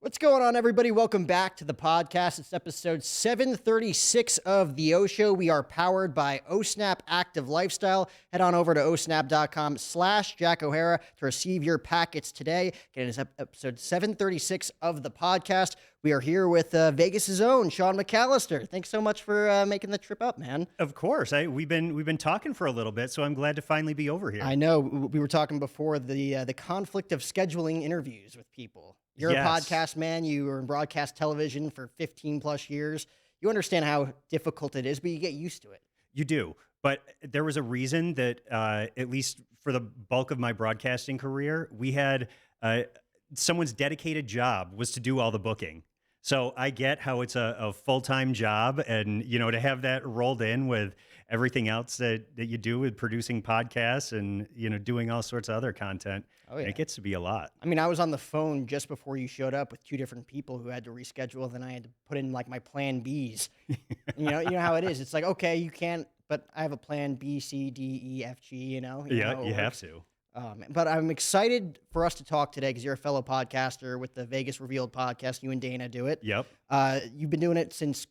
What's going on, everybody? Welcome back to the podcast. It's episode 736 of The O Show. We are powered by OSNAP Active Lifestyle. Head on over to osnap.com/Jack O'Hara to receive your packets today. Again, it's episode 736 of the podcast. We are here with Vegas's own Sean McAllister. Thanks so much for making the trip up, man. Of course, we've been talking for a little bit, so I'm glad to finally be over here. I know we were talking before the conflict of scheduling interviews with people. You're a podcast man. You were in broadcast television for 15 plus years. You understand how difficult it is, but you get used to it. You do. But there was a reason that, at least for the bulk of my broadcasting career, we had someone's dedicated job was to do all the booking. So I get how it's a full-time job, and to have that rolled in with everything else that you do with producing podcasts and doing all sorts of other content. Oh, yeah. It gets to be a lot. I mean, I was on the phone just before you showed up with two different people who had to reschedule. Then I had to put in like my plan Bs. you know how it is. It's like, okay, you can't, but I have a plan B, C, D, E, F, G. You have to. But I'm excited for us to talk today because you're a fellow podcaster with the Vegas Revealed podcast. You and Dayna do it. Yep. You've been doing it since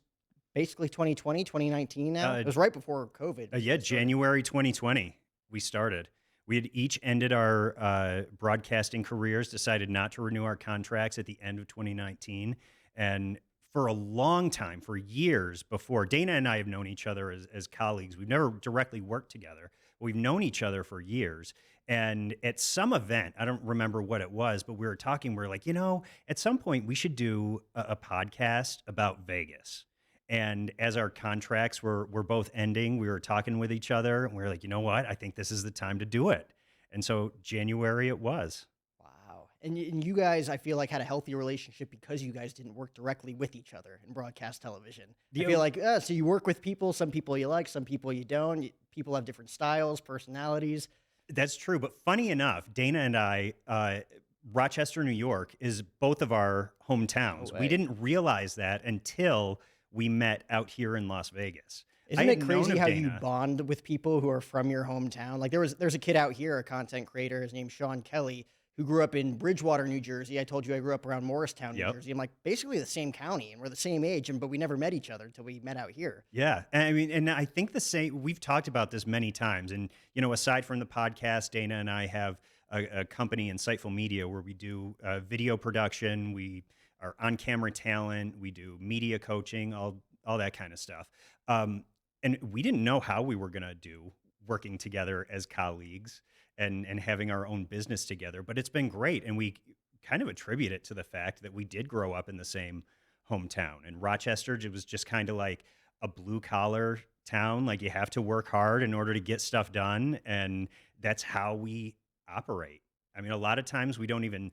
basically 2020, 2019 now. It was right before COVID. Yeah, January 2020 we started. We had each ended our broadcasting careers, decided not to renew our contracts at the end of 2019. And for a long time, for years before, Dayna and I have known each other as colleagues. We've never directly worked together. We've known each other for years. And at some event, I don't remember what it was, but we were talking, we were like, at some point we should do a podcast about Vegas. And as our contracts were both ending, we were talking with each other, and we were like, you know what? I think this is the time to do it. And so January it was. Wow. And you guys, I feel like, had a healthy relationship because you guys didn't work directly with each other in broadcast television. I feel like, so you work with people, some people you like, some people you don't. People have different styles, personalities. That's true. But funny enough, Dayna and I, Rochester, New York, is both of our hometowns. We didn't realize that until we met out here in Las Vegas. Isn't it crazy how you bond with people who are from your hometown? Like there's a kid out here, a content creator, his name's Sean Kelly, who grew up in Bridgewater, New Jersey. I told you I grew up around Morristown, New Jersey. I'm like basically the same county, and we're the same age, but we never met each other until we met out here. Yeah, and I think the same. We've talked about this many times, and aside from the podcast, Dayna and I have a company, Insightful Media, where we do video production. We are on-camera talent. We do media coaching, all that kind of stuff. And we didn't know how we were going to do working together as colleagues and having our own business together. But it's been great. And we kind of attribute it to the fact that we did grow up in the same hometown. And Rochester, it was just kind of like a blue-collar town. Like you have to work hard in order to get stuff done. And that's how we operate. I mean, a lot of times we don't even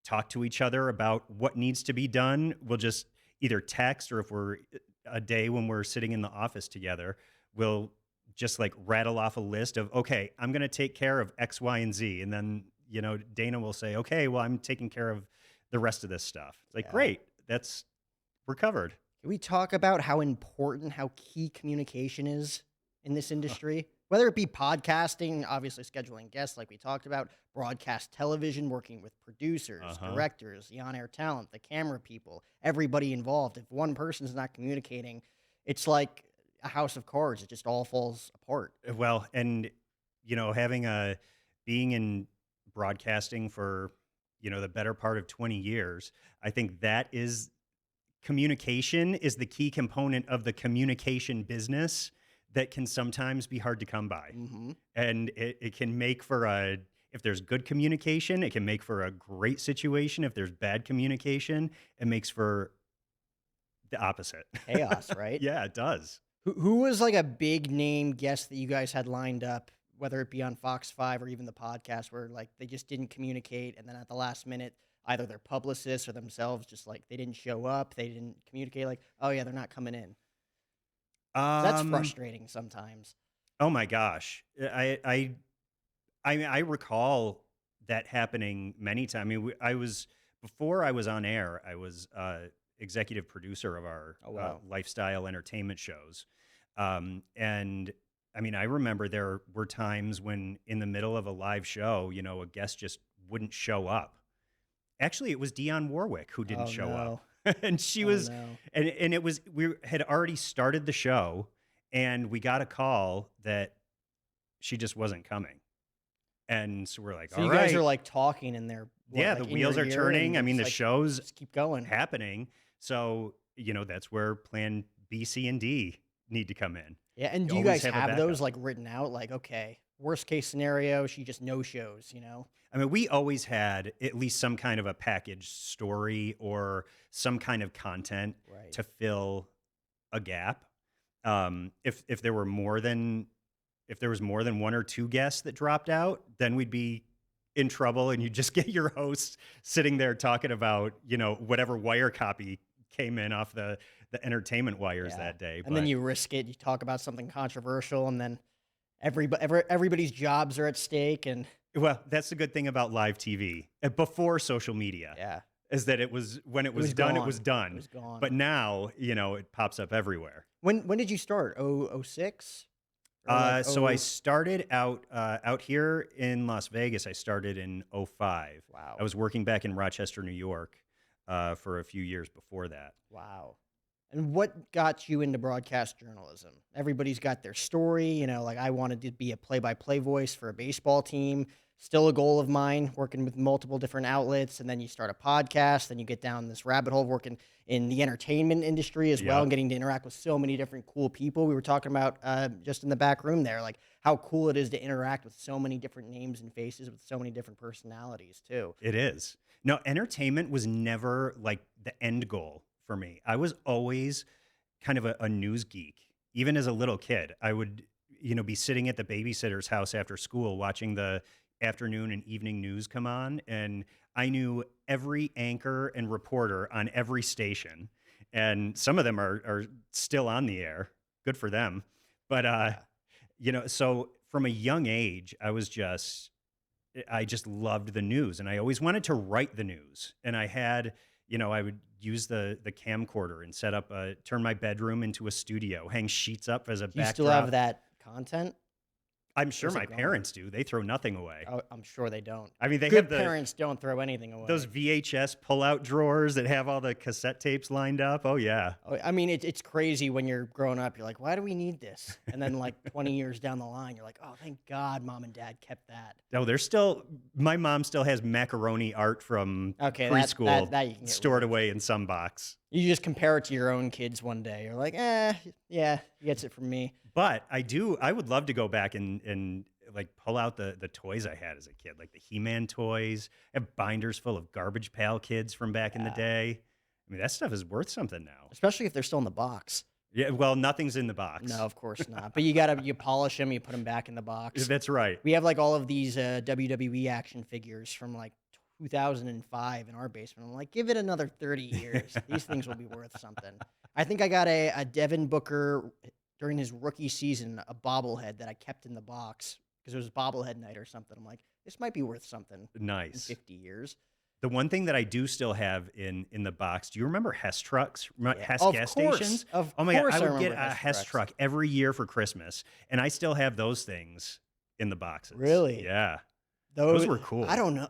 talk to each other about what needs to be done. We'll just either text, or if we're a day when we're sitting in the office together, we'll just like rattle off a list of, okay, I'm going to take care of X, Y, and Z. And then, Dayna will say, okay, well, I'm taking care of the rest of this stuff. It's like, great. We're covered. Can we talk about how important, how key communication is in this industry? Whether it be podcasting, obviously scheduling guests like we talked about, broadcast television, working with producers, directors, the on-air talent, the camera people, everybody involved. If one person's not communicating, it's like a house of cards. It just all falls apart. Well, and, being in broadcasting for, the better part of 20 years, I think that is communication is the key component of the communication business that can sometimes be hard to come by. And it can make for if there's good communication, it can make for a great situation. If there's bad communication, it makes for the opposite. Chaos, right? Yeah, it does. Who was like a big name guest that you guys had lined up, whether it be on FOX5 or even the podcast, where like they just didn't communicate, and then at the last minute, either their publicists or themselves just like they didn't show up, they didn't communicate, like, oh yeah, they're not coming in. That's frustrating sometimes. Oh my gosh. I recall that happening many times. I mean, before I was on air, I was executive producer of our lifestyle entertainment shows. And I mean, I remember there were times when in the middle of a live show, a guest just wouldn't show up. Actually, it was Dionne Warwick who didn't Oh show no. up. And she Oh was, no. and it was, we had already started the show and we got a call that she just wasn't coming. And so we're like, So all you guys are right. like talking and they're what, Yeah, the like in your wheels are ear, turning. and I mean, it's the like show's just keep going. happening. So, that's where plan B, C, and D need to come in. Yeah, and You do you always guys have a have those backup. like written out? Like, okay, worst case scenario, she just no shows, you know? I mean, we always had at least some kind of a package story or some kind of content Right. to fill a gap. If there were more than if there was more than one or two guests that dropped out, then we'd be in trouble, and you just get your host sitting there talking about whatever wire copy came in off the entertainment wires Yeah. that day. And then But you risk it. You talk about something controversial, and then everybody's jobs are at stake. And well, that's the good thing about live TV before social media. yeah, Is that it was when it it was was done, it gone. was It done. was gone. But now, it pops up everywhere. When did you start? Oh, 06? Or like So I oh, started out here in Las Vegas. I started in '05. wow. I was working back in Rochester, New York, for a few years before that. Wow. And what got you into broadcast journalism? Everybody's got their story, like I wanted to be a play-by-play voice for a baseball team. Still a goal of mine, working with multiple different outlets. And then you start a podcast, then you get down this rabbit hole of working in the entertainment industry as well, Yep. and getting to interact with so many different cool people. We were talking about just in the back room there, like how cool it is to interact with so many different names and faces with so many different personalities too. It is. No, entertainment was never like the end goal for me. I was always kind of a news geek. Even as a little kid, I would, be sitting at the babysitter's house after school watching the afternoon and evening news come on. And I knew every anchor and reporter on every station. And some of them are still on the air. Good for them. But, Yeah. so from a young age, I just loved the news, and I always wanted to write the news. And I had, I would use the camcorder and turn my bedroom into a studio, hang sheets up as a Do you still have backdrop. that content? I'm Or sure is my it gone? parents do. They throw nothing away. Oh, I'm sure they don't. I mean, they Good have parents don't throw anything away. those VHS pull-out drawers that have all the cassette tapes lined up. Oh yeah. Oh, I mean, it's crazy when you're growing up. You're like, why do we need this? And then like 20 years down the line, you're like, oh, thank God mom and dad kept that. No, my mom still has macaroni art from Okay, preschool that you can get stored rid of. away in some box. You just compare it to your own kids one day. You're like, yeah, he gets it from me. But I would love to go back and like pull out the toys I had as a kid, like the He-Man toys. I have binders full of Garbage Pail Kids from back in the Yeah. day. I mean, that stuff is worth something now. Especially if they're still in the box. Yeah, well, nothing's in the box. No, of course not. But you polish them, you put them back in the box. That's right. We have like all of these WWE action figures from like 2005 in our basement. I'm like, give it another 30 years. These things will be worth something. I think I got a Devin Booker during his rookie season, a bobblehead that I kept in the box because it was bobblehead night or something. I'm like, this might be worth something in Nice. 50 years. The one thing that I do still have in the box, do you remember Hess trucks? Remember Yeah. Hess Of gas course. stations? Of Oh my God, course I I would get remember a Hess Hess trucks. truck every year for Christmas, and I still have those things in the boxes. Really? Yeah. Those Those were cool. I don't know.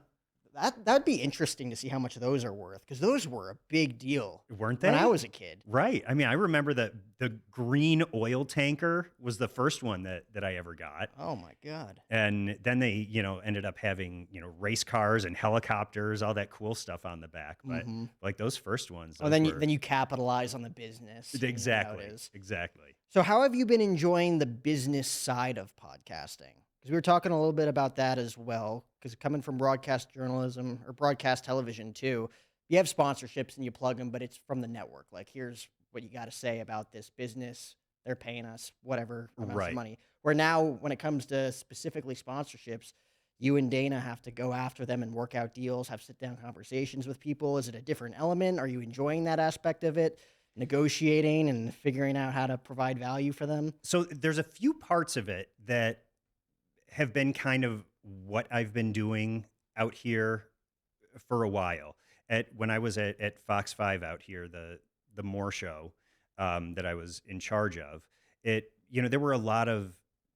That'd be interesting to see how much those are worth because those were a big deal Weren't they? when I was a kid. Right. I mean, I remember that the green oil tanker was the first one that I ever got. Oh my God. And then they, ended up having, race cars and helicopters, all that cool stuff on the back. But Mhm. like those first ones. Oh, those then were- you capitalize on the business. You know how it Exactly. is. Exactly. So how have you been enjoying the business side of podcasting? Because we were talking a little bit about that as well. Because coming from broadcast journalism or broadcast television too, you have sponsorships and you plug them, but it's from the network. Like, here's what you got to say about this business. They're paying us whatever amounts Right. of money. Where now, when it comes to specifically sponsorships, you and Dayna have to go after them and work out deals, have sit down conversations with people. Is it a different element? Are you enjoying that aspect of it? Negotiating and figuring out how to provide value for them? So there's a few parts of it that have been kind of what I've been doing out here for a while. When I was at FOX5 out here, the More show that I was in charge of, there were a lot of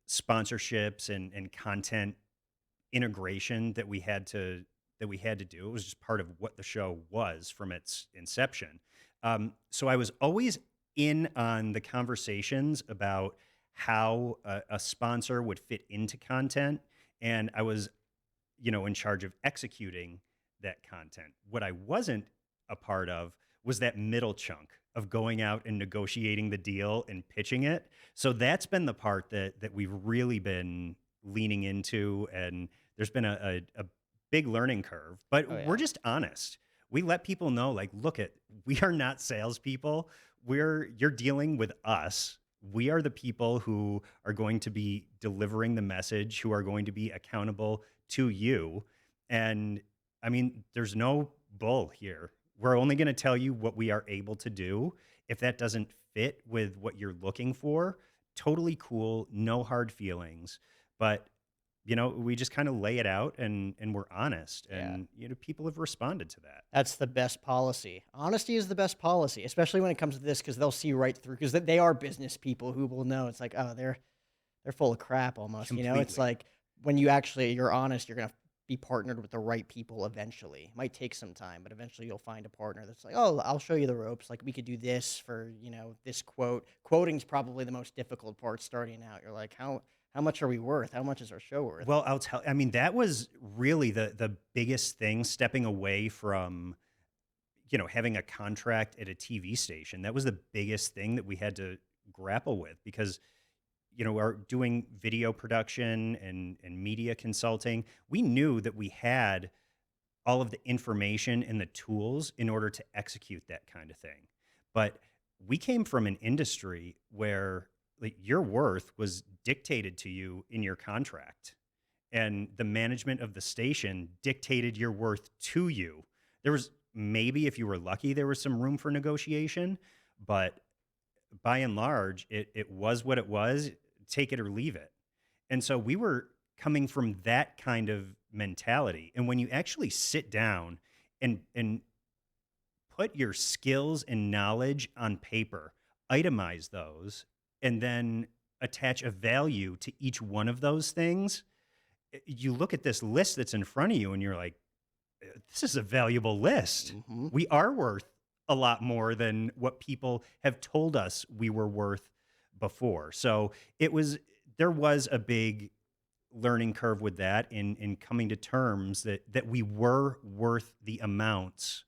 sponsorships and content integration that we had to that we had to do. It was just part of what the show was from its inception. So I was always in on the conversations about how a sponsor would fit into content, and I was, in charge of executing that content. What I wasn't a part of was that middle chunk of going out and negotiating the deal and pitching it. So that's been the part that we've really been leaning into, and there's been a big learning curve. But Oh we're yeah. just honest. We let people know, like, look, we are not salespeople. You're dealing with us. We are the people who are going to be delivering the message, who are going to be accountable to you. And I mean, there's no bull here. We're only going to tell you what we are able to do. If that doesn't fit with what you're looking for, totally cool, no hard feelings. But we just kind of lay it out, and we're honest, Yeah. and people have responded to that. That's the best policy. Honesty is the best policy, especially when it comes to this, because they'll see right through. Because they are business people who will know. It's like, oh, they're full of crap almost. It's Completely. like when you're honest, you're gonna be partnered with the right people eventually. It might take some time, but eventually you'll find a partner that's like, oh, I'll show you the ropes. Like we could do this for this quote. Quoting's probably the most difficult part starting out. You're like, how much are we worth? How much is our show worth? Well, I mean, that was really the biggest thing, stepping away from, having a contract at a TV station. That was the biggest thing that we had to grapple with, because, our doing video production and media consulting, we knew that we had all of the information and the tools in order to execute that kind of thing. But we came from an industry where, like, your worth was dictated to you in your contract, and the management of the station dictated your worth to you. There was, maybe if you were lucky, there was some room for negotiation, but by and large, it was what it was, take it or leave it. And so we were coming from that kind of mentality. And when you actually sit down and put your skills and knowledge on paper, itemize those, and then attach a value to each one of those things, you look at this list that's in front of you and you're like, this is a valuable list. Hmm. We are worth a lot more than what people have told us we were worth before. So there was a big learning curve with that, in coming to terms that we were worth the amounts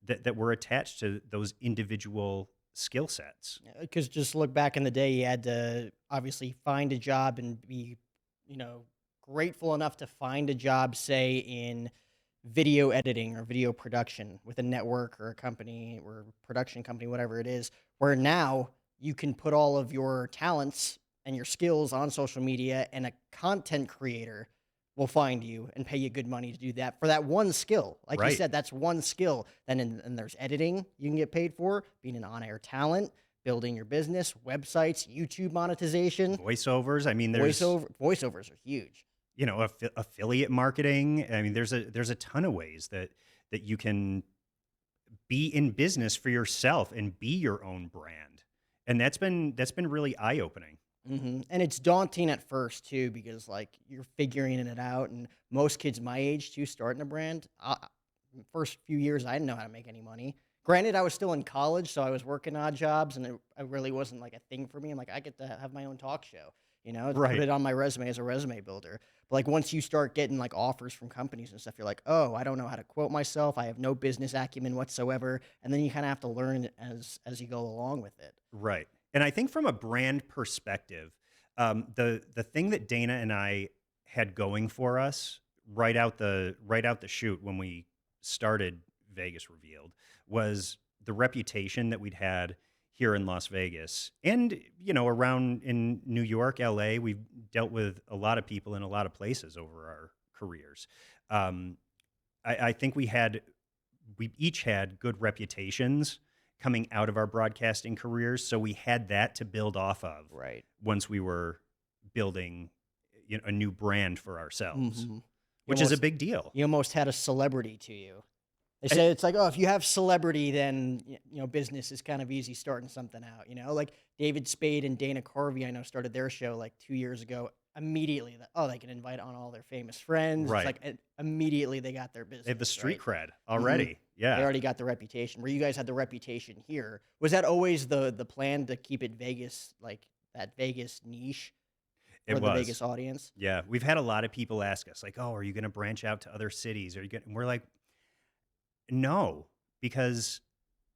that were attached to those individual skill sets. Because just look back in the day, you had to obviously find a job and be, you know, grateful enough to find a job, say in video editing or video production with a network or a company or production company, whatever it is, where now you can put all of your talents and your skills on social media, and a content creator will find you and pay you good money to do that for that one skill. Like you Right. said, that's one skill. Then and there's editing you can get paid for, being an on-air talent, building your business, websites, YouTube monetization, Voiceovers. I mean, there's, voiceovers are huge. affiliate marketing. I mean, there's a ton of ways that you can be in business for yourself and be your own brand. And that's been really eye-opening. And it's daunting at first too, because like you're figuring it out, and most kids my age too, starting a brand. First few years, I didn't know how to make any money. Granted, I was still in college, so I was working odd jobs, and it really wasn't like a thing for me. I'm like, I get to have my own talk show, to put Right. it on my resume as a resume builder. But like once you start getting like offers from companies and stuff, you're like, oh, I don't know how to quote myself. I have no business acumen whatsoever, and then you kind of have to learn it as you go along with it. Right. And I think from a brand perspective, the thing that Dayna and I had going for us right out the chute when we started Vegas Revealed was the reputation that we'd had here in Las Vegas, and around in New York, LA. We've dealt with a lot of people in a lot of places over our careers. Um, I think we each had good reputations coming out of our broadcasting careers, so we had that to build off of Right. once we were building a new brand for ourselves, Hmm. which is a big deal. You almost had a celebrity to you. They And say it's like, oh, if you have celebrity, then business is kind of easy starting something out. Like David Spade and Dana Carvey, I know started their show like 2 years ago immediately that, oh, they can invite on all their famous friends. It's Right. like immediately they got their They have the business, street right? cred Hmm. already. They Yeah, already got the reputation. Where you guys had the reputation here, was that always the plan to keep it Vegas, like that Vegas niche it for the Vegas was. audience? Yeah, we've had a lot of people ask us like, "Oh, are you going to branch out to other cities? Are you going?" And we're like, "No, because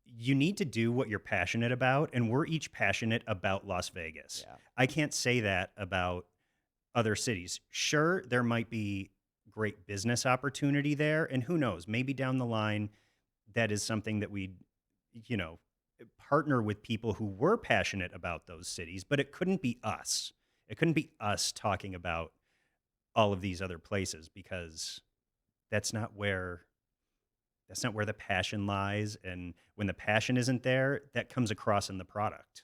you need to do what you're passionate about, and we're each passionate about Las Vegas. Yeah. I can't say that about other cities. Sure, there might be great business opportunity there, and who knows, maybe down the line that is something that we, you know, partner with people who were passionate about those cities, but it couldn't be us. It couldn't be us talking about all of these other places because that's not where that's not where the passion lies. And when the passion isn't there, that comes across in the product.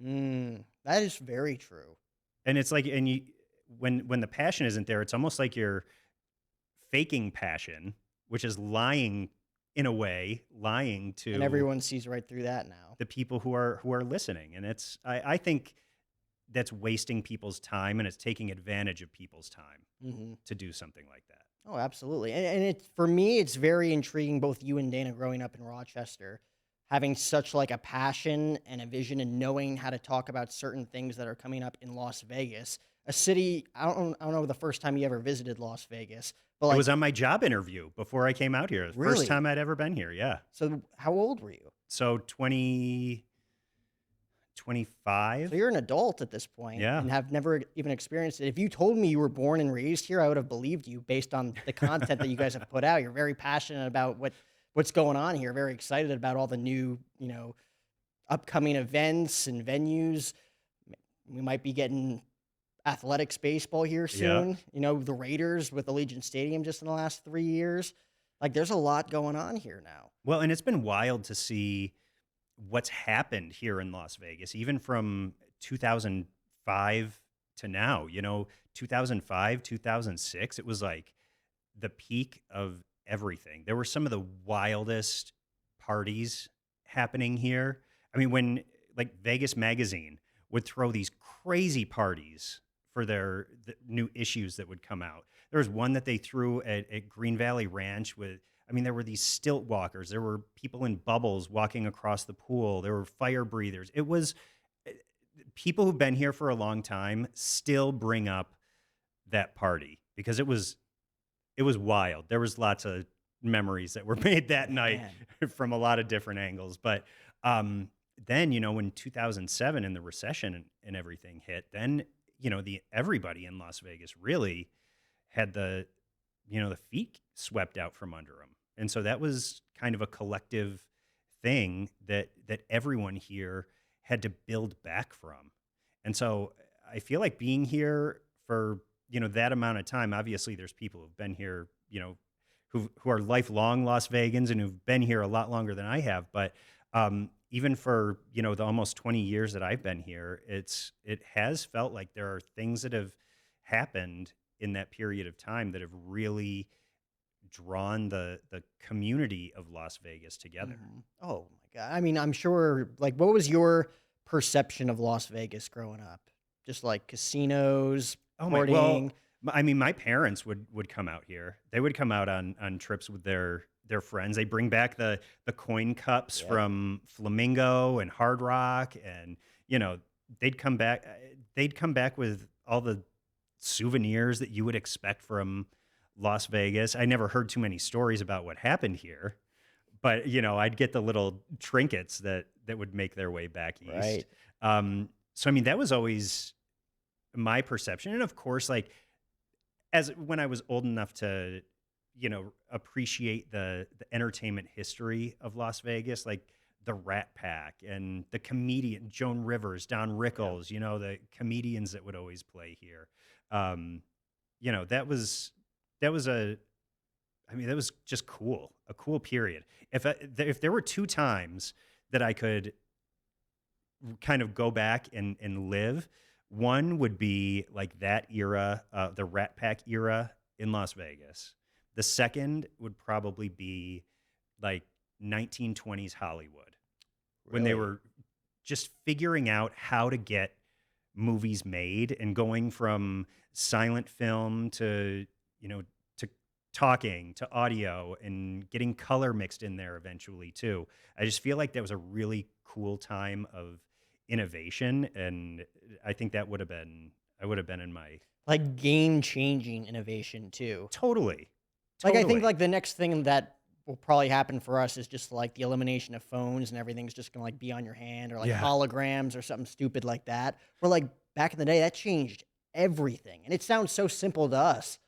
That is very true. And it's like, and you, when the passion isn't there, it's almost like you're faking passion, which is lying in a way, lying And to everyone sees right through that now. the people who are listening. And it's, I think that's wasting people's time and it's taking advantage of people's time Hmm. to do something like that. Oh, absolutely. And it for me, it's very intriguing. Both you and Dana growing up in Rochester, having such like a passion and a vision, and knowing how to talk about certain things that are coming up in Las Vegas, a city. I don't know the first time you ever visited Las Vegas, but It was like on my job interview before I came out here. First really. time I'd ever been here. Yeah. So how old were you? So 20, So 25. you're an adult at this point Yeah. and have never even experienced it. If you told me you were born and raised here, I would have believed you based on the content that you guys have put out. You're very passionate about what's going on here, very excited about all the new, upcoming events and venues. We might be getting athletics baseball here Yeah. soon. The Raiders with Allegiant Stadium just in the last 3 years. Like there's a lot going on here now. Well, and it's been wild to see what's happened here in Las Vegas, even from 2005 to now. 2005, 2006, it was like the peak of everything. There were some of the wildest parties happening here. I mean, when like Vegas Magazine would throw these crazy parties for the new issues that would come out. There was one that they threw at Green Valley Ranch with, I mean, there were these stilt walkers. There were people in bubbles walking across the pool. There were fire breathers. It was eh, people who've been here for a long time still bring up that party because it was wild. There was lots of memories that were made that night Man. from a lot of different angles. But then, when 2007 and the recession and everything hit, then the everybody in Las Vegas really had the feet swept out from under them, and so that was kind of a collective thing that everyone here had to build back from. And so I feel like being here for that amount of time. Obviously, there's people who've been here, who are lifelong Las Vegans and who've been here a lot longer than I have. But even for the almost 20 years that I've been here, it has felt like there are things that have happened in that period of time that have really drawn the community of Las Vegas together. Oh my God. I mean, I'm sure, like, what was your perception of Las Vegas growing up? Just like casinos, Oh my, partying. well, I mean, my parents would come out here. They would come out on trips with their friends. They bring back the coin cups Yep. from Flamingo and Hard Rock, and you know they'd come back. They'd come back with all the souvenirs that you would expect from Las Vegas. I never heard too many stories about what happened here, but I'd get the little trinkets that would make their way back east. Right. So I mean, that was always my perception, and of course, like as when I was old enough to, appreciate the entertainment history of Las Vegas, like the Rat Pack and the comedian Joan Rivers, Don Yep. Rickles, the comedians that would always play here. Um, that was I mean, that was just cool, a cool period. If there were two times that I could kind of go back and live, one would be like that era, the Rat Pack era in Las Vegas. The second would probably be like 1920s Hollywood when they Really? were just figuring out how to get movies made, and going from silent film to, to talking to audio and getting color mixed in there eventually too. I just feel like that was a really cool time of innovation. And I think I would have been in my Like game changing innovation too. totally, Like, I think, totally. like, the next thing that will probably happen for us is just, like, the elimination of phones and everything's just gonna, like, be on your hand or, like, Yeah. holograms or something stupid like that. Where, like, back in the day, that changed everything, and it sounds so simple to us,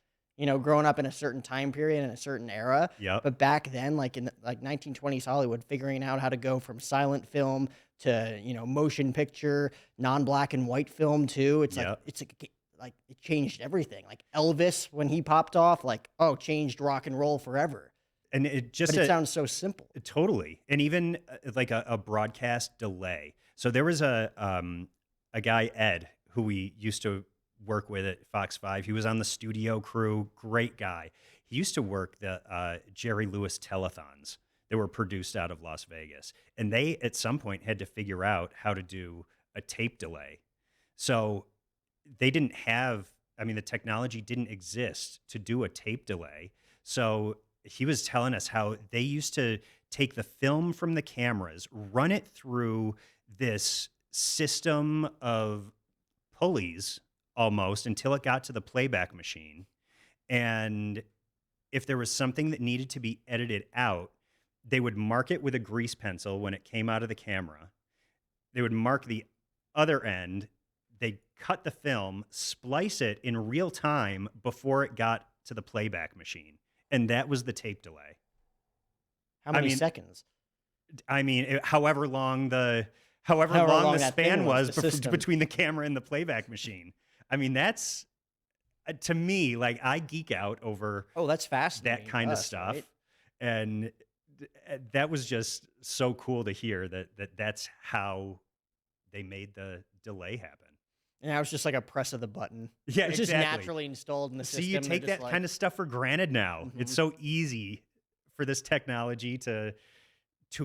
growing up in a certain time period in a certain era, Yep. but back then, like, in, like, 1920s Hollywood, figuring out how to go from silent film to, motion picture, non-black and white film too, Yep. it's like, it changed everything. Like, Elvis, when he popped off, like, oh, changed rock and roll forever. And it But just it sounds so simple. totally. And even like a broadcast delay. So there was a guy, Ed, who we used to work with at Fox 5. He was on the studio crew, great guy. He used to work the Jerry Lewis telethons that were produced out of Las Vegas. And they at some point had to figure out how to do a tape delay. So they didn't have, I mean, the technology didn't exist to do a tape delay. So he was telling us how they used to take the film from the cameras, run it through this system of pulleys almost until it got to the playback machine. And if there was something that needed to be edited out, they would mark it with a grease pencil when it came out of the camera. They would mark the other end. They'd cut the film, splice it in real time before it got to the playback machine. And that was the tape delay. How I many mean, seconds? however long the However long that thing span was was, the system. between the camera and the playback machine. I mean, that's to me, like, I geek out over Oh, that's fascinating that to kind of us, stuff. right? And that was just so cool to hear that's how they made the delay happen. And now it's just like a press of the button. Yeah, It's just exactly. naturally installed in the See, system. you They're take just that like, kind of stuff for granted now. It's mhm. so easy for this technology to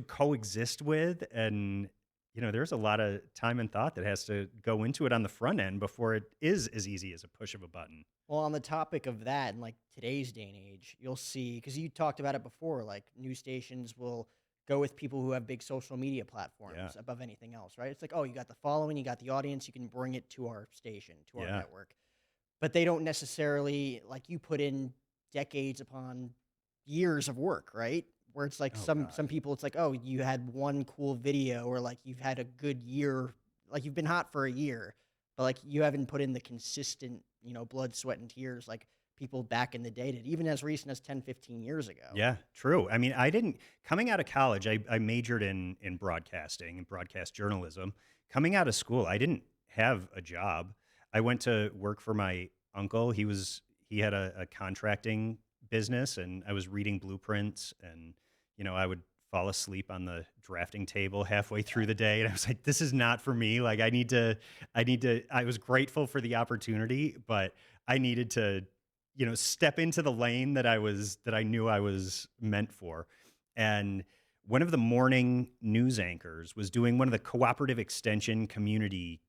coexist with. And there's a lot of time and thought that has to go into it on the front end before it is as easy as a push of a button. Well, on the topic of that, and like today's day and age, you'll see, because you talked about it before, like news stations will go with people who have big social media platforms Yeah. above anything else, right? It's like, oh, you got the following, you got the audience, you can bring it to our station, to our Yeah. network. But they don't necessarily, like, you put in decades upon years of work, right? Where it's like Oh some God. people, it's like, oh, you had one cool video, or like you've had a good year, like you've been hot for a year, but like you haven't put in the consistent, blood, sweat, and tears like people back in the day did, even as recent as 10, 15 years ago. Yeah, true. I mean, I didn't coming out of college, I majored in broadcasting and broadcast journalism. Coming out of school, I didn't have a job. I went to work for my uncle. He had a contracting business, and I was reading blueprints, and I would fall asleep on the drafting table halfway through the day, and I was like, this is not for me. Like, I was grateful for the opportunity, but I needed to step into the lane that I knew I was meant for. And one of the morning news anchors was doing one of the cooperative extension community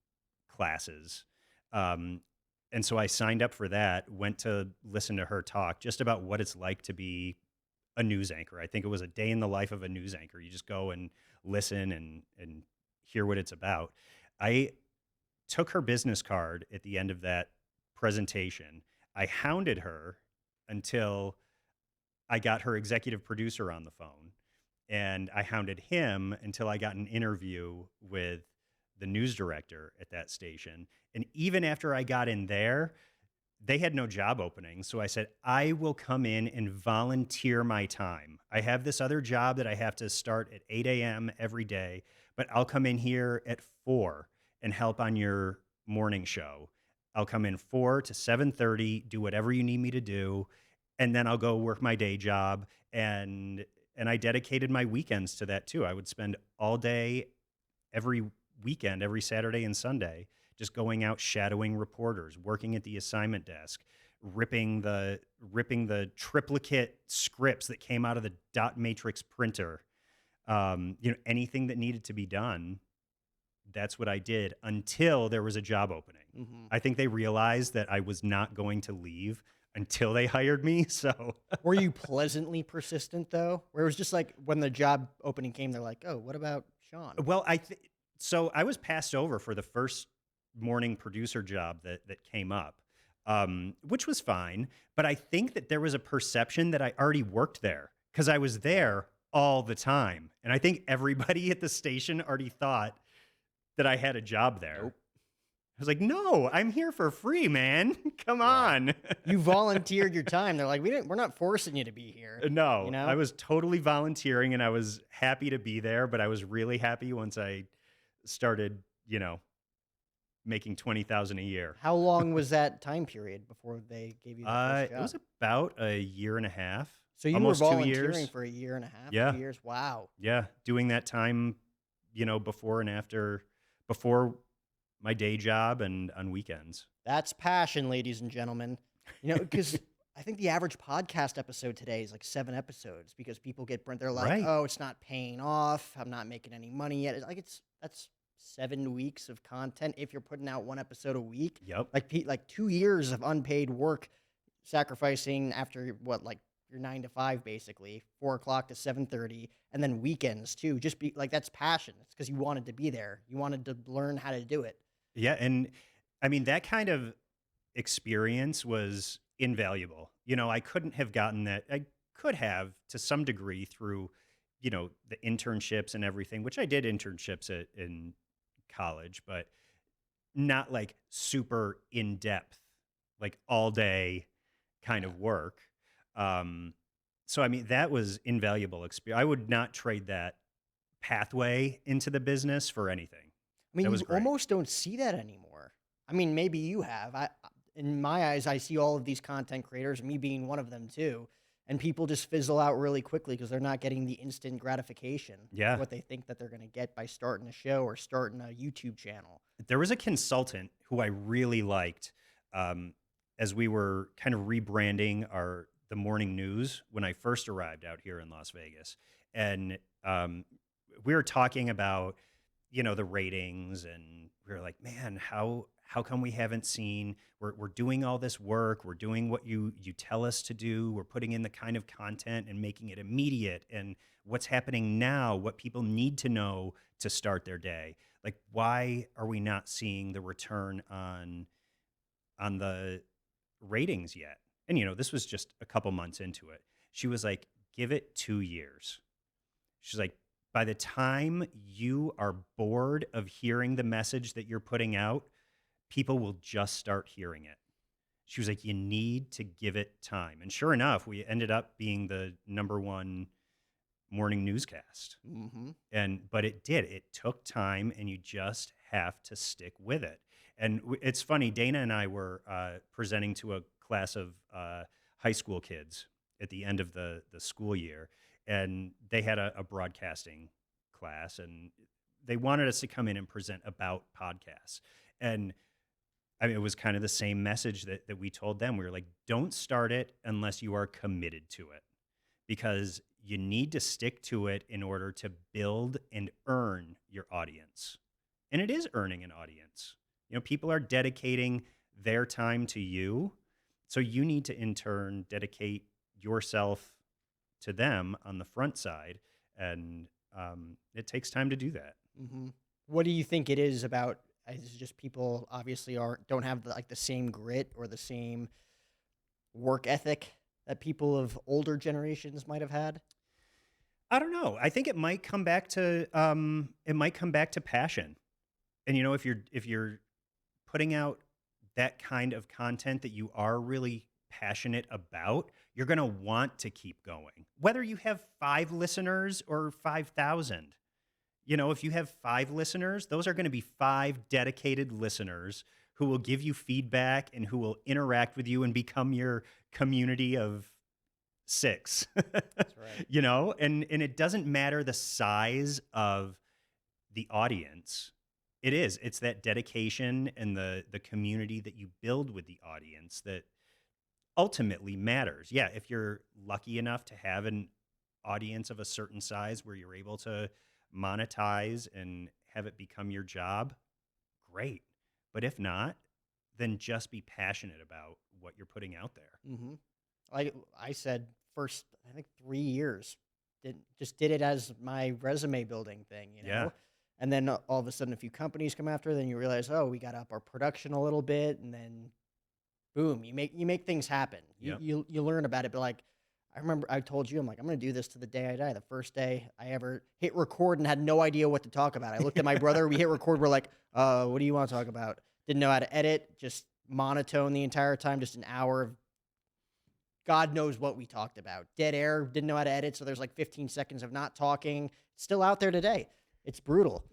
classes. Um, and so I signed up for that, went to listen to her talk just about what it's like to be a news anchor. I think it was a day in the life of a news anchor. You just go and listen and hear what it's about. I took her business card at the end of that presentation. I hounded her until I got her executive producer on the phone, and I hounded him until I got an interview with the news director at that station. And even after I got in there, they had no job openings. So I said, I will come in and volunteer my time. I have this other job that I have to start at 8 a.m. every day, but I'll come in here at 4 and help on your morning show. I'll come in 4 to 7:30, do whatever you need me to do, and then I'll go work my day job. And I dedicated my weekends to that too. I would spend all day every weekend, every Saturday and Sunday, just going out shadowing reporters, working at the assignment desk, ripping the triplicate scripts that came out of the dot matrix printer. Anything that needed to be done, that's what I did until there was a job opening. Hmm. I think they realized that I was not going to leave until they hired me. So, Were you pleasantly persistent though? Where it was just like when the job opening came, they're like, "Oh, what about Sean?" well, so I was passed over for the first morning producer job that came up, which was fine. But I think that there was a perception that I already worked there because I was there all the time, and I think everybody at the station already thought that I had a job there. Nope. I was like, no, I'm here for free, man. Come Yeah. on. You volunteered your time. They're like, we're not forcing you to be here. You No, I know? was totally volunteering and I was happy to be there, but I was really happy once I started, making 20,000 a year. How long was that time period before they gave you that first It was job? about a year and a half, So you were almost 2 volunteering years. for a year and a half, Yeah. 2 years? Wow. Yeah. Doing that time, before and after, before my day job and on weekends. That's passion, ladies and gentlemen. Because I think the average podcast episode today is like 7 episodes because people get burnt. They're like, Right. "Oh, it's not paying off. I'm not making any money yet." It's like that's 7 weeks of content if you're putting out 1 episode a week. Yep. Like 2 years of unpaid work, sacrificing after what, like your 9 to 5 basically, 4 o'clock to 7:30, and then weekends too. Just be like that's passion. It's because you wanted to be there. You wanted to learn how to do it. Yeah. And I mean, that kind of experience was invaluable. I couldn't have gotten that. I could have to some degree through, the internships and everything, which I did internships in college, but not like super in depth, like all day kind Yeah. of work. Um, so, I mean, that was invaluable experience. I would not trade that pathway into the business for anything. I mean, That you was great. almost don't see that anymore. I mean, maybe you have. In my eyes, I see all of these content creators, me being one of them too, and people just fizzle out really quickly because they're not getting the instant gratification of Yeah. what they think that they're going to get by starting a show or starting a YouTube channel. There was a consultant who I really liked, um, as we were kind of rebranding the morning news when I first arrived out here in Las Vegas, and we were talking about the ratings, and we were like, man, how come we haven't seen? We're doing all this work, we're doing what you tell us to do, we're putting in the kind of content and making it immediate, and what's happening now, what people need to know to start their day. Like, why are we not seeing the return on the ratings yet? And this was just a couple months into it. She was like, give it 2 years. She's like, by the time you are bored of hearing the message that you're putting out, people will just start hearing it. She was like, you need to give it time. And sure enough, we ended up being the #1 morning newscast. Hmm. But it took time, and you just have to stick with it. And it's funny, Dayna and I were presenting to a class of high school kids at the end of the school year, and they had a broadcasting class, and they wanted us to come in and present about podcasts. And I mean, it was kind of the same message that we told them. We were like, don't start it unless you are committed to it, because you need to stick to it in order to build and earn your audience. And it is earning an audience. People are dedicating their time to you. So you need to, in turn, dedicate yourself to them on the front side. And it takes time to do that. Hmm. What do you think it is about? Is it just people obviously don't have the same grit or the same work ethic that people of older generations might have had? I don't know. I think it might come back to passion. And if you're putting out that kind of content that you are really passionate about, you're going to want to keep going. Whether you have 5 listeners or 5,000. If you have 5 listeners, those are going to be 5 dedicated listeners who will give you feedback and who will interact with you and become your community of 6. That's right. And it doesn't matter the size of the audience. It's that dedication and the community that you build with the audience that ultimately matters. Yeah, if you're lucky enough to have an audience of a certain size where you're able to monetize and have it become your job, great. But if not, then just be passionate about what you're putting out there. Mm-hmm. Like I said, first, I think 3 years, just did it as my resume building thing, you Yeah. know? And then all of a sudden, a few companies come after, then you realize, oh, we got up our production a little bit, and then boom, you make things happen. You Yep. you you learn about it, but like I remember I told you, I'm like, I'm gonna do this to the day I die. The first day I ever hit record and had no idea what to talk about. I looked at my brother, we hit record, we're like, what do you want to talk about? Didn't know how to edit, just monotone the entire time, just an hour of God knows what we talked about. Dead air, didn't know how to edit, so there's like 15 seconds of not talking. Still out there today. It's brutal.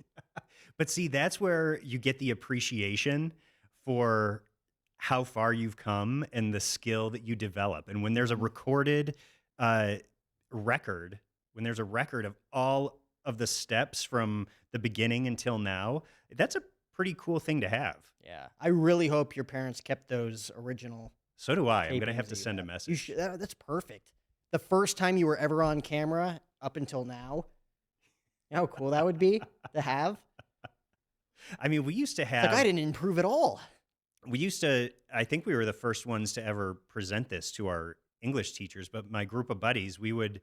But see, that's where you get the appreciation for how far you've come and the skill that you develop. And when there's a recorded uh, record, when there's a record of all of the steps from the beginning until now, that's a pretty cool thing to have. Yeah. I really hope your parents kept those original So do I. I'm going to tapings have that to you send a have. You message. should, that's perfect. The first time you were ever on camera up until now, you know how cool that would be to have? I mean, we used to It's like, I have, didn't improve at all. I think we were the first ones to ever present this to our English teachers, but my group of buddies, we would,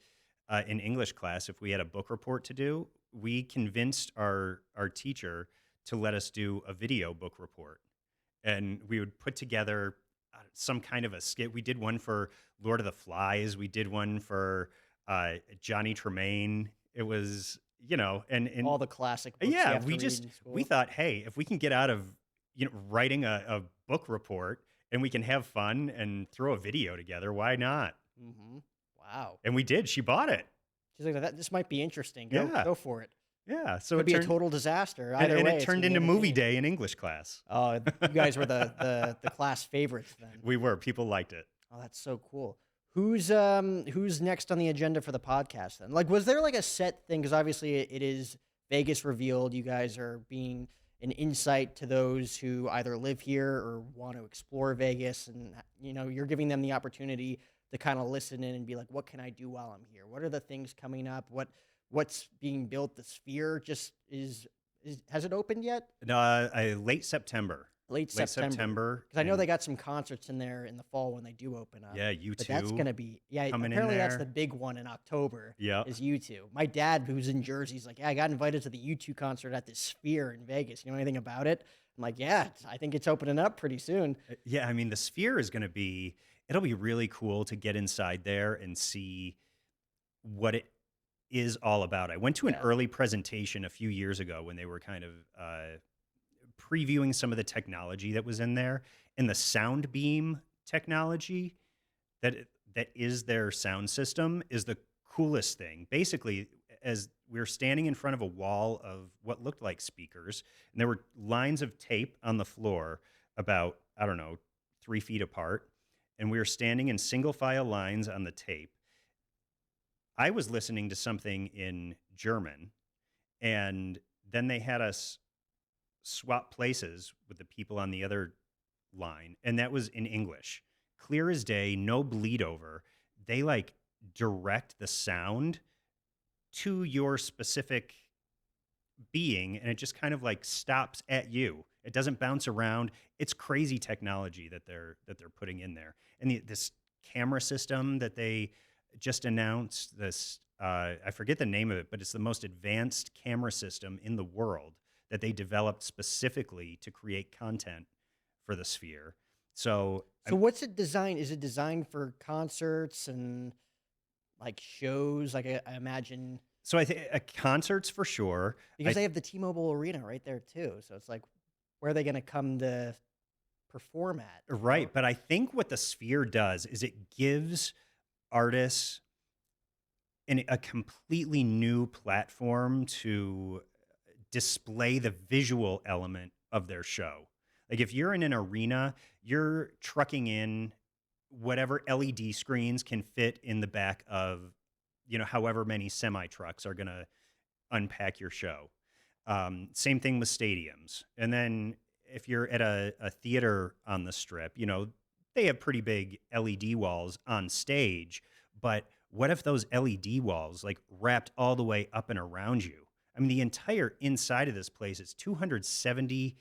in English class, if we had a book report to do, we convinced our teacher to let us do a video book report. And we would put together some kind of a skit. We did one for Lord of the Flies. We did one for Johnny Tremaine. It was, and All the classic books you yeah, have to read in school. we thought, hey, if we can get out of writing a book report and we can have fun and throw a video together, why not? Mm-hmm. Wow. And we did. She bought it. She's like, this might be interesting. Yeah. Go for it. Yeah. So Could it be a turned, total disaster. and, Either and way, it it's turned gonna be into movie entertaining. day in English class. Oh, you guys were the class favorites then. We were. People liked it. Oh, that's so cool. Who's next on the agenda for the podcast then? Like, was there like a set thing? Because obviously it is Vegas revealed. You guys are being an insight to those who either live here or want to explore Vegas, and you're giving them the opportunity to kind of listen in and be like, what can I do while I'm here? What are the things coming up? What's being built? The Sphere just has it opened yet? No, late September. Late Late September. September. Because I know and- they got some concerts in there in the fall when they do open up. Yeah, you But too. that's gonna be coming in apparently that's there. the big one in October. Yeah. Is U2. My dad, who's in Jersey, is like, yeah, I got invited to the U2 concert at the Sphere in Vegas. You know anything about it? I'm like, yeah, I think it's opening up pretty soon. Yeah, I mean, the Sphere is going to be, it'll be really cool to get inside there and see what it is all about. I went to an Yeah. early presentation a few years ago when they were kind of previewing some of the technology that was in there, and the sound beam technology that is their sound system is the coolest thing. Basically, as we were standing in front of a wall of what looked like speakers, and there were lines of tape on the floor about, I don't know, 3 feet apart, and we were standing in single file lines on the tape. I was listening to something in German, and then they had us swap places with the people on the other line, and that was in English. Clear as day, no bleed over. They like direct the sound to your specific being, and it just kind of like stops at you. It doesn't bounce around. It's crazy technology that they're putting in there. And this camera system that they just announced, this I forget the name of it, but it's the most advanced camera system in the world that they developed specifically to create content for the Sphere. So what's it designed? Is it designed for concerts and like shows? Like I imagine I think concerts for sure. because they have the T-Mobile Arena right there too. So it's like, where are they going to come to perform at? Right, but I think what the Sphere does is it gives artists a completely new platform to display the visual element of their show. Like if you're in an arena, you're trucking in whatever LED screens can fit in the back of, however many semi trucks are going to unpack your show. Same thing with stadiums. And then if you're at a theater on the Strip, they have pretty big LED walls on stage, but what if those LED walls like wrapped all the way up and around you? I mean, the entire inside of this place is 270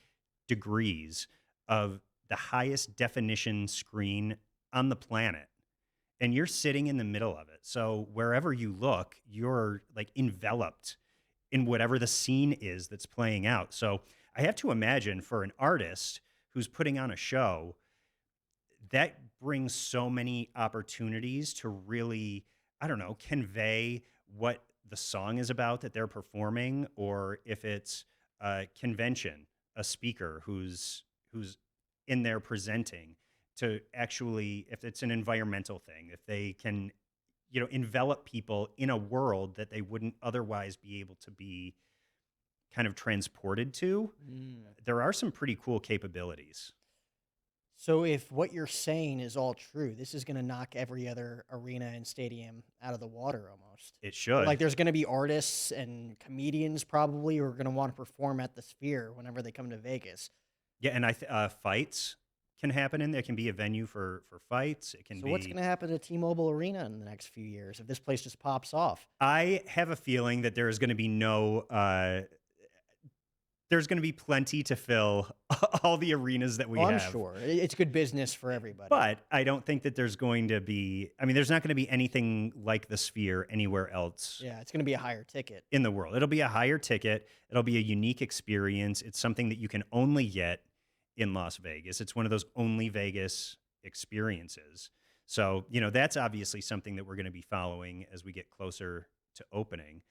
degrees of the highest definition screen on the planet. And you're sitting in the middle of it. So wherever you look, you're like enveloped in whatever the scene is that's playing out. So I have to imagine for an artist who's putting on a show, that brings so many opportunities to really, I don't know, convey what the song is about that they're performing, or if it's a convention, a speaker who's in there presenting, to actually, if it's an environmental thing, if they can, envelop people in a world that they wouldn't otherwise be able to be kind of transported to. There are some pretty cool capabilities. So if what you're saying is all true, this is going to knock every other arena and stadium out of the water almost. It should. Like there's going to be artists and comedians probably who are going to want to perform at the Sphere whenever they come to Vegas. Yeah, and fights can happen in there. It can be a venue for fights. It can So be. what's going to happen to T-Mobile Arena in the next few years if this place just pops off? I have a feeling that there is going to be there's going to be plenty to fill all the arenas that we have. I'm sure. It's good business for everybody. But I don't think that there's going to be, I mean, there's not going to be anything like the Sphere anywhere else. Yeah, it's going to be a higher ticket in the world. It'll be a higher ticket. It'll be a unique experience. It's something that you can only get in Las Vegas. It's one of those only Vegas experiences. So, that's obviously something that we're going to be following as we get closer to opening.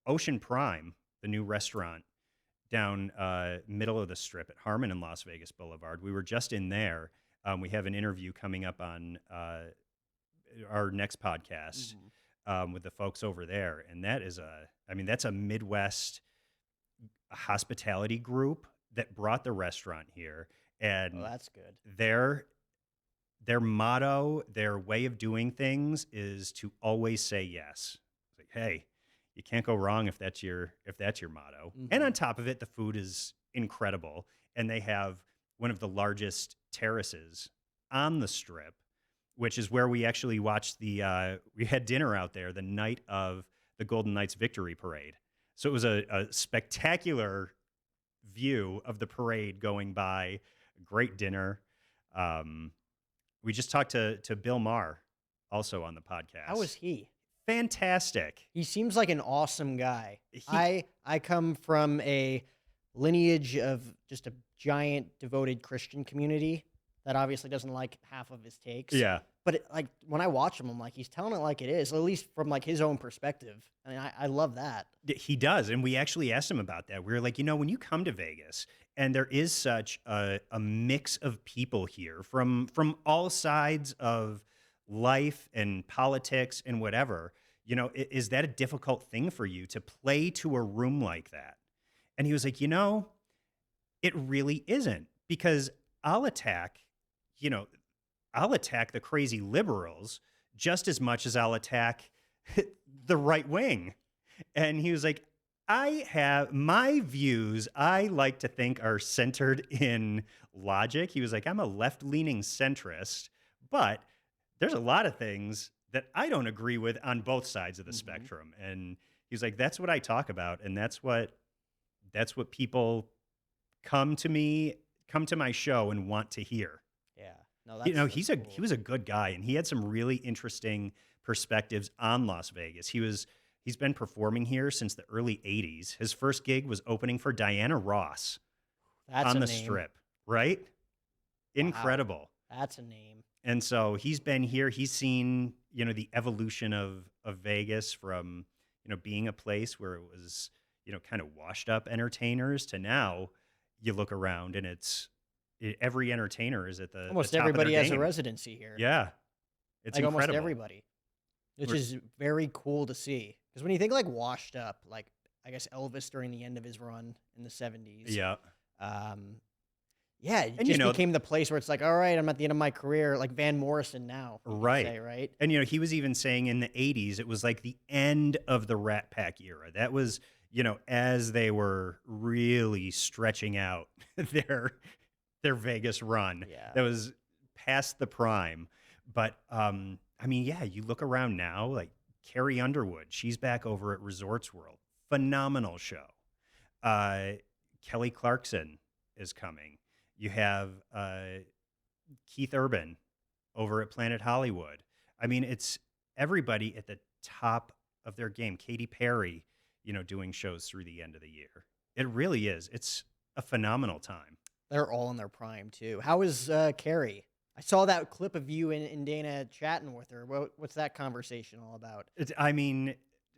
Ocean Prime, the new restaurant down middle of the Strip at Harmon and Las Vegas Boulevard. We were just in there. We have an interview coming up on our next podcast with the folks over there. And that is that's a Midwest hospitality group that brought the restaurant here. And that's good. Their motto, their way of doing things is to always say yes. It's like, hey, you can't go wrong if that's your motto. And on top of it, the food is incredible. And they have one of the largest terraces on the Strip, which is where we actually watched we had dinner out there the night of the Golden Knights victory parade. So it was a spectacular view of the parade going by. Great dinner. We just talked to Bill Maher also on the podcast. How was he? Fantastic. He seems like an awesome guy. I come from a lineage of just a giant devoted Christian community that obviously doesn't like half of his takes. Yeah. But when I watch him, I'm like, he's telling it like it is, at least from like his own perspective. I mean, I love that. He does. And we actually asked him about that. We were like, when you come to Vegas and there is such a mix of people here from all sides of life and politics and whatever, is that a difficult thing for you to play to a room like that? And he was like, it really isn't, because I'll attack the crazy liberals just as much as I'll attack the right wing. And he was like, I have my views, I like to think, are centered in logic. He was like, I'm a left-leaning centrist, but there's a lot of things that I don't agree with on both sides of the spectrum. And he's like, that's what I talk about. And that's what people come to my show and want to hear. Yeah. No, that's he cool. was a good guy, and he had some really interesting perspectives on Las Vegas. He's been performing here since the early 80s. His first gig was opening for Diana Ross on the Strip, right? Wow. Incredible. That's a name. And so he's been here. He's seen, the evolution of Vegas from, being a place where it was, kind of washed up entertainers to now you look around and every entertainer is at the almost the top everybody of their has game. a residency here. Yeah. It's like incredible. Almost everybody, which is very cool to see. Because when you think like washed up, like I guess Elvis during the end of his run in the 70s. Yeah. Yeah, it just became the place where it's like, all right, I'm at the end of my career, like Van Morrison now. Right. Say, right. And, he was even saying in the 80s, it was like the end of the Rat Pack era. That was, as they were really stretching out their Vegas run. Yeah. That was past the prime. But, you look around now, like Carrie Underwood, she's back over at Resorts World. phenomenal show. Uh, Kelly Clarkson is coming. You have Keith Urban over at Planet Hollywood. I mean, it's everybody at the top of their game. Katy Perry, doing shows through the end of the year. It really is. It's a phenomenal time. They're all in their prime too. How is Carrie? I saw that clip of you and Dayna chatting with her. What's that conversation all about? I mean,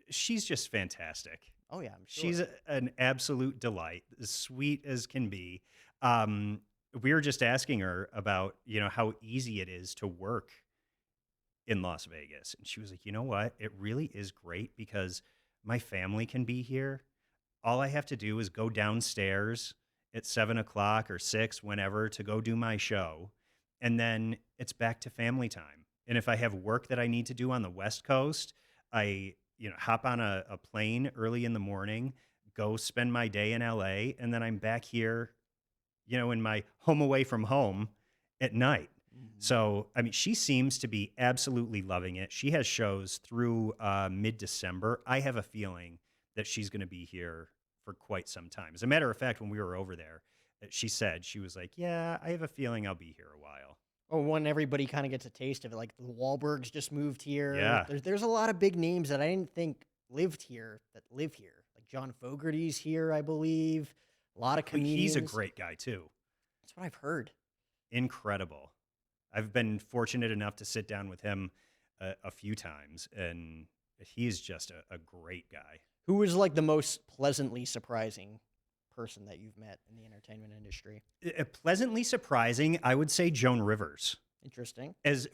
she's just fantastic. Oh yeah, I'm sure. She's an absolute delight, as sweet as can be. We were just asking her about, how easy it is to work in Las Vegas. And she was like, you know what? It really is great because my family can be here. All I have to do is go downstairs at 7 o'clock or 6, whenever, to go do my show. And then it's back to family time. And if I have work that I need to do on the West Coast, I, hop on a plane early in the morning, go spend my day in LA, and then I'm back here, in my home away from home at night. So, I mean, she seems to be absolutely loving it. She has shows through mid-December. I have a feeling that she's going to be here for quite some time. As a matter of fact, when we were over there, she was like, yeah, I have a feeling I'll be here a while. Oh, when everybody kind of gets a taste of it, like the Wahlbergs just moved here. Yeah. There's a lot of big names that I didn't think lived here that live here. Like John Fogerty's here, I believe. A lot of comedians. He's a great guy, too. That's what I've heard. Incredible. I've been fortunate enough to sit down with him a few times, and he's just a great guy. Who was like the most pleasantly surprising person that you've met in the entertainment industry? Pleasantly surprising, I would say Joan Rivers. Interesting. As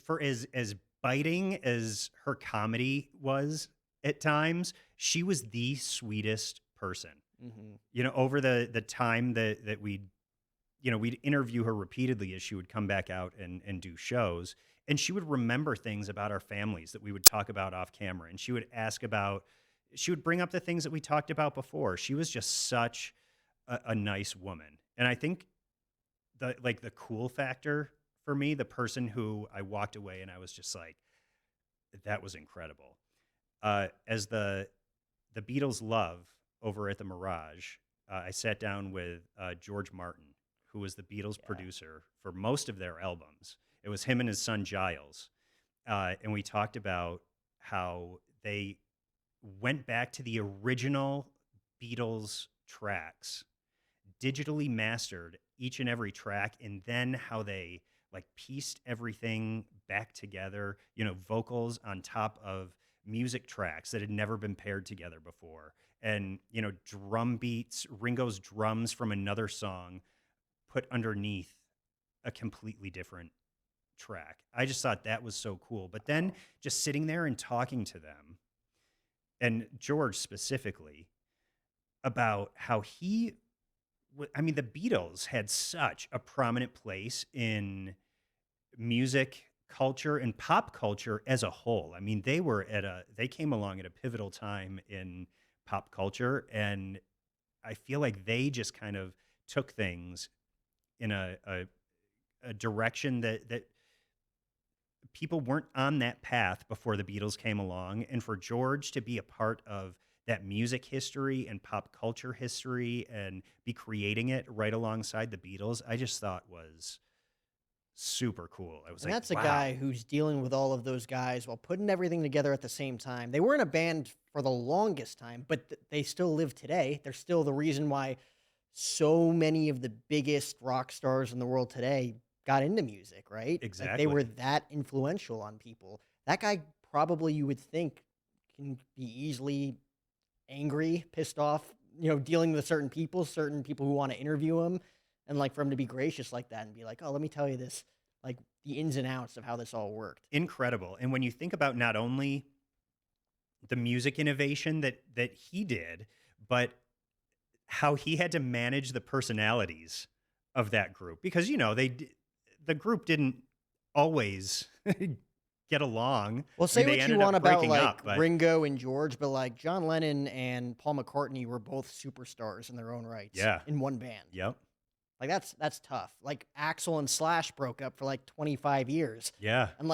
biting as her comedy was at times, she was the sweetest person. Mm-hmm. Over the time that we'd interview her repeatedly as she would come back out and do shows, and she would remember things about our families that we would talk about off camera, and she would bring up the things that we talked about before. She was just such a nice woman. And I think the cool factor for me, the person who I walked away and I was just like, that was incredible. As the Beatles' Love over at the Mirage, I sat down with George Martin, who was the Beatles producer for most of their albums. It was him and his son Giles. And we talked about how they went back to the original Beatles tracks, digitally mastered each and every track, and then how they pieced everything back together, vocals on top of music tracks that had never been paired together before. And, drum beats, Ringo's drums from another song put underneath a completely different track. I just thought that was so cool. But then just sitting there and talking to them, and George specifically, about how the Beatles had such a prominent place in music culture and pop culture as a whole. I mean, they came along at a pivotal time in pop culture, and I feel like they just kind of took things in a direction that people weren't on that path before the Beatles came along. And for George to be a part of that music history and pop culture history and be creating it right alongside the Beatles, I just thought was super cool. I was And like, that's a wow. guy who's dealing with all of those guys while putting everything together at the same time. They weren't a band for the longest time, but they still live today. They're still the reason why so many of the biggest rock stars in the world today got into music, right? Exactly. Like they were that influential on people. That guy probably, you would think, can be easily angry, pissed off, dealing with certain people who want to interview him, and for him to be gracious like that and be like, oh, let me tell you this, the ins and outs of how this all worked. Incredible. And when you think about not only the music innovation that he did, but how he had to manage the personalities of that group, because the group didn't always get along. Well, say they what you ended want up about breaking up, but Ringo and George, but John Lennon and Paul McCartney were both superstars in their own rights. Yeah. In one band. Yep. That's tough. Axl and Slash broke up for 25 years. Yeah. And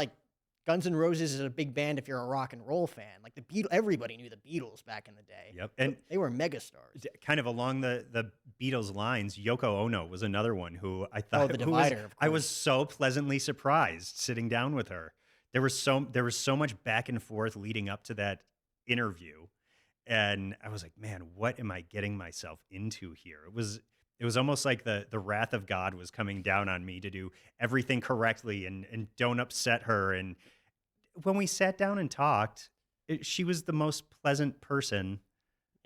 Guns N' Roses is a big band if you're a rock and roll fan. Like the Beatles, everybody knew the Beatles back in the day. Yep. And they were megastars. kind of along the Beatles lines, Yoko Ono was another one who I Oh, thought the who was, Divider, of I was course. so pleasantly surprised sitting down with her. There was so much back and forth leading up to that interview, and I was like, man, what am I getting myself into here? It was almost like the wrath of God was coming down on me to do everything correctly and don't upset her. And when we sat down and talked, she was the most pleasant person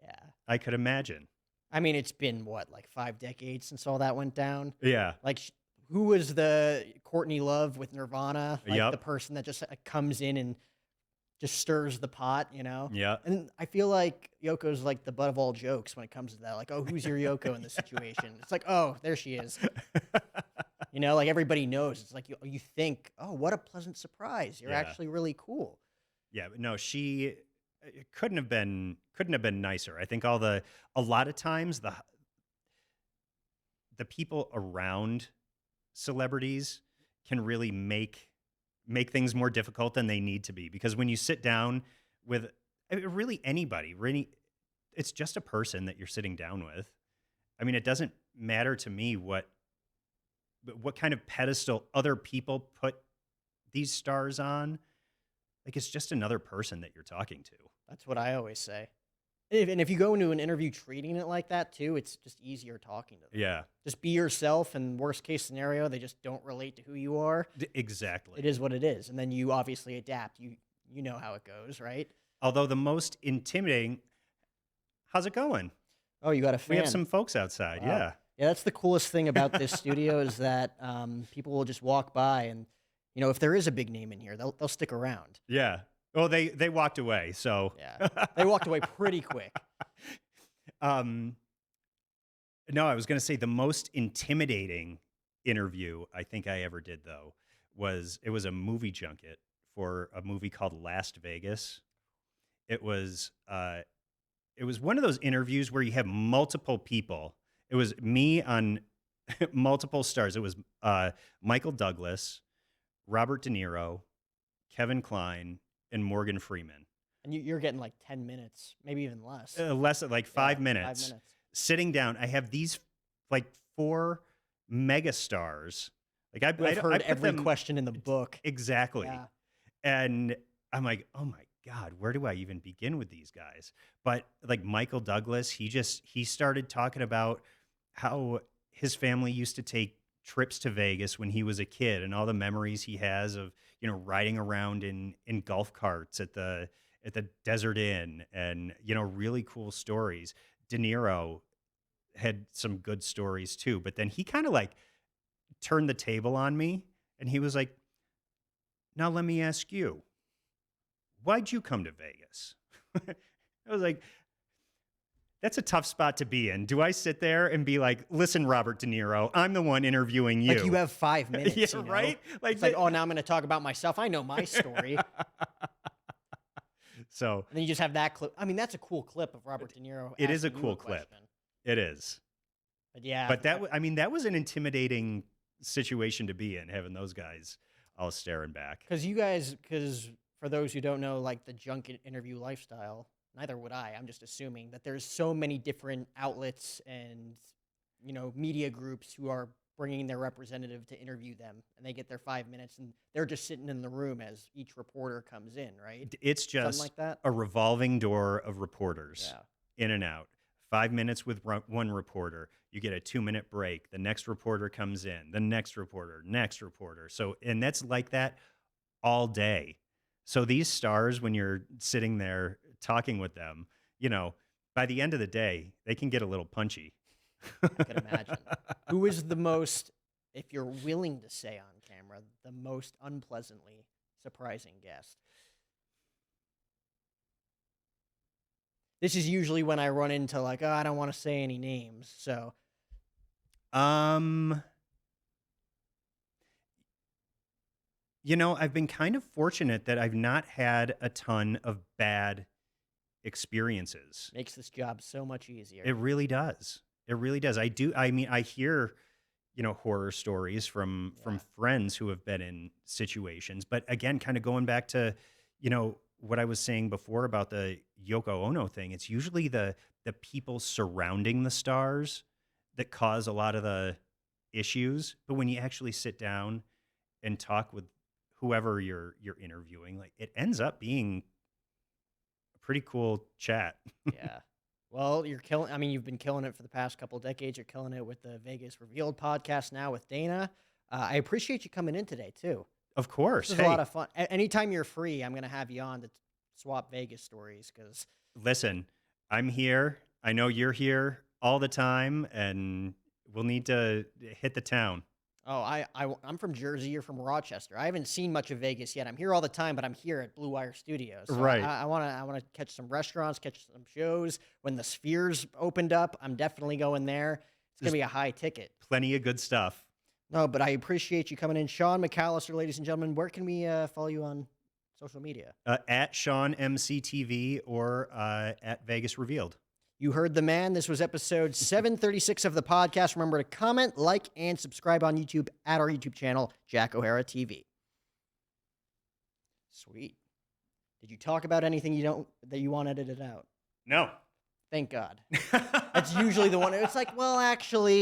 Yeah. I could imagine. I mean, it's been what, like 5 decades since all that went down? Yeah. Like, who was the Courtney Love with Nirvana? Like Yep. the person that just comes in and just stirs the pot, you know? Yeah. And I feel like Yoko's like the butt of all jokes when it comes to that. Like, oh, who's your Yoko in this situation? It's like, oh, there she is. You know, like everybody knows. It's like you think, oh, what a pleasant surprise. You're Yeah. actually really cool. Yeah, but no, she it couldn't have been nicer. I think a lot of times the people around celebrities can really make things more difficult than they need to be, because when you sit down with really anybody, really, it's just a person that you're sitting down with. I mean, it doesn't matter to me what kind of pedestal other people put these stars on. Like, it's just another person that you're talking to. That's what I always say. And if you go into an interview treating it like that too, it's just easier talking to them. Yeah, Just be yourself, and worst case scenario, they just don't relate to who you are. exactly. It is what it is. And then you obviously adapt. You know how it goes, right? Although the most intimidating, how's it going? Oh, you got a fan. We have some folks outside. Wow. Yeah. Yeah, that's the coolest thing about this studio is that people will just walk by, and you know, if there is a big name in here, they'll stick around. Yeah. Oh, they walked away. So Yeah, they walked away pretty quick. no, I was going to say the most intimidating interview I think I ever did, though, was a movie junket for a movie called Last Vegas. It was one of those interviews where you have multiple people. It was me on multiple stars. It was Michael Douglas, Robert De Niro, Kevin Kline, and Morgan Freeman. And you're getting like 10 minutes, maybe even less. Less like 5 Yeah, minutes. 5 minutes. Sitting down. I have these like 4 megastars. Like I've heard I put every them, question in the book. exactly. Yeah. And I'm like, oh my God, where do I even begin with these guys? But like Michael Douglas, he started talking about how his family used to take trips to Vegas when he was a kid, and all the memories he has of, you know, riding around in golf carts at the Desert Inn, and, you know, really cool stories. De Niro had some good stories too, but then he kind of like turned the table on me, and he was like, now let me ask you, why'd you come to Vegas? I was like, that's a tough spot to be in. Do I sit there and be like, listen, Robert De Niro, I'm the one interviewing you. Like you have 5 minutes. Yeah, you know? right? It's like, oh, now I'm going to talk about myself. I know my story. And So then you just have that clip. I mean, that's a cool clip of Robert De Niro. it is a asking you cool clip. question. It is. But yeah. But I mean, that was an intimidating situation to be in, having those guys all staring back. Because for those who don't know, like the junket interview lifestyle, neither would I. I'm just assuming that there's so many different outlets and, you know, media groups who are bringing their representative to interview them, and they get their 5 minutes, and they're just sitting in the room as each reporter comes in, right? It's Something just like that. a revolving door of reporters, Yeah. in and out. 5 minutes with one reporter. You get a 2-minute break. The next reporter comes in. The next reporter. So, and that's like that all day. So these stars, when you're sitting there talking with them, you know, by the end of the day, they can get a little punchy. I can imagine. Who is the most, if you're willing to say on camera, the most unpleasantly surprising guest? This is usually when I run into like, oh, I don't want to say any names. So, You know, I've been kind of fortunate that I've not had a ton of bad experiences. makes this job so much easier. It really does. It really does. I mean, I hear, horror stories from friends who have been in situations. But again, kind of going back to, what I was saying before about the Yoko Ono thing, it's usually the people surrounding the stars that cause a lot of the issues. But when you actually sit down and talk with whoever you're interviewing, like it ends up being a pretty cool chat. Yeah. Well, you're killing. I mean, you've been killing it for the past couple decades. You're killing it with the Vegas Revealed podcast now with Dayna. I appreciate you coming in today too. Of course. This is a lot of fun. Anytime you're free, I'm gonna have you on to swap Vegas stories because Listen, I'm here. I know you're here all the time, and we'll need to hit the town. oh, I'm from Jersey. You're from Rochester. I haven't seen much of Vegas yet. I'm here all the time, but I'm here at Blue Wire Studios. So Right. I wanna catch some restaurants, catch some shows. When the Spheres opened up, I'm definitely going there. It's gonna be a high ticket. Plenty of good stuff. No, but I appreciate you coming in, Sean McAllister, ladies and gentlemen. Where can we follow you on social media? At Sean MCTV or at Vegas Revealed. You heard the man. This was episode 736 of the podcast. Remember to comment, like, and subscribe on YouTube at our YouTube channel, Jack O'Hara TV. Sweet. Did you talk about anything that you want edited out? No. Thank God. That's usually the one. It's like, well, actually.